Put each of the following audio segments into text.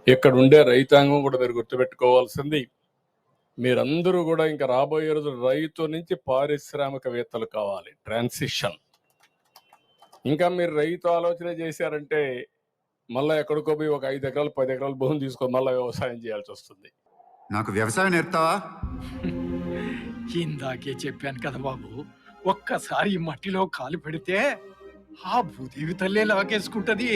ఇక్కడ ఉండే రైతాంగం కూడా మీరు గుర్తుపెట్టుకోవాల్సింది, మీరందరూ కూడా ఇంకా రాబోయే రోజు రైతు నుంచి పారిశ్రామికవేత్తలు కావాలి. ట్రాన్సిషన్. ఇంకా మీరు రైతు ఆలోచన చేశారంటే మళ్ళీ ఎక్కడికో పోయి ఒక 5 ఎకరాలు 10 ఎకరాలు భూమి తీసుకొని మళ్ళీ వ్యవసాయం చేయాల్సి వస్తుంది. నాకు వ్యవసాయం నేర్పుతావా? ఇందాకే చెప్పాను కదా బాబు, ఒక్కసారి ఈ మట్టిలో కాలు పెడితే ఆ భూదేవి తల్లే లాగేసుకుంటది.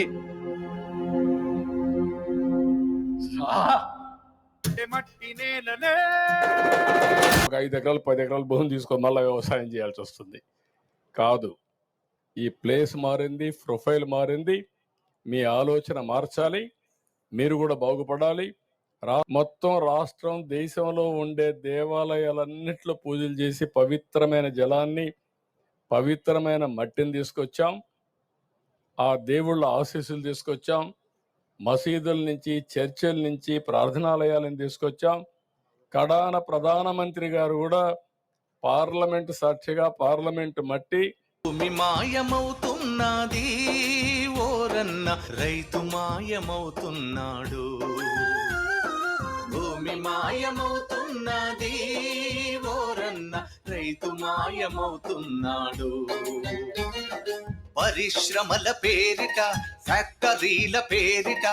ఒక 5 ఎకరాలు 10 ఎకరాలు భూమి తీసుకొని మళ్ళీ వ్యవసాయం చేయాల్సి వస్తుంది. కాదు, ఈ ప్లేస్ మారింది, ప్రొఫైల్ మారింది. మీ ఆలోచన మార్చాలి, మీరు కూడా బాగుపడాలి. మొత్తం రాష్ట్రం దేశంలో ఉండే దేవాలయాలన్నిట్లో పూజలు చేసి పవిత్రమైన జలాన్ని, పవిత్రమైన మట్టిని తీసుకొచ్చాం. ఆ దేవుళ్ళ ఆశీస్సులు తీసుకొచ్చాం. మసీదుల నుంచి, చర్చిల నుంచి, ప్రార్థనాలయాలను తీసుకొచ్చాం. కడాన ప్రధానమంత్రి గారు కూడా పార్లమెంటు సాక్షిగా పార్లమెంటు మట్టి భూమి మాయమవుతున్నది ఓరన్న, రైతు మాయమవుతున్నాడు. భూమి మాయమవుతున్నది ఓరన్న, రైతు మాయమవుతున్నాడు. పరిశ్రమల పేరిట, ఫ్యాక్టరీల పేరిట,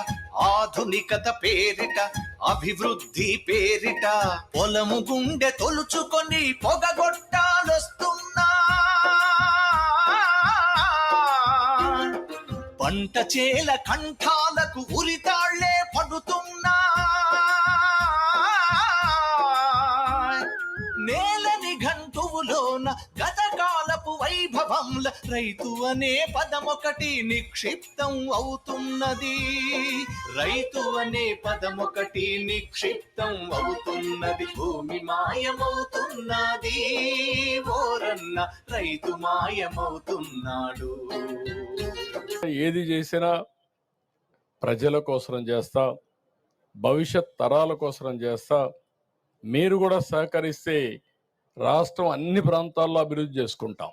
ఆధునికత పేరిట, అభివృద్ధి పేరిట పొలము గుండె తొలుచుకొని పొగగొట్టాలొస్తున్నా. పంట చేల కంఠాలకు ఉరితాళ్లే పడుతున్నా. నేలని గంటువులోన గతకాలపు వైభవంల రైతు అనే పదమొకటి నిక్షిప్తం అవుతున్నది. రైతు అనే పదమొకటి నిక్షిప్తం అవుతున్నది. భూమి మాయమవుతున్నది ఓరన్న, రైతు మాయమవుతున్నాడు. ఏది చేసినా ప్రజల కోసం చేస్తా, భవిష్యత్ తరాల కోసం చేస్తా. మీరు కూడా సహకరిస్తే రాష్ట్రం అన్ని ప్రాంతాల్లో అభివృద్ధి చేసుకుంటాం.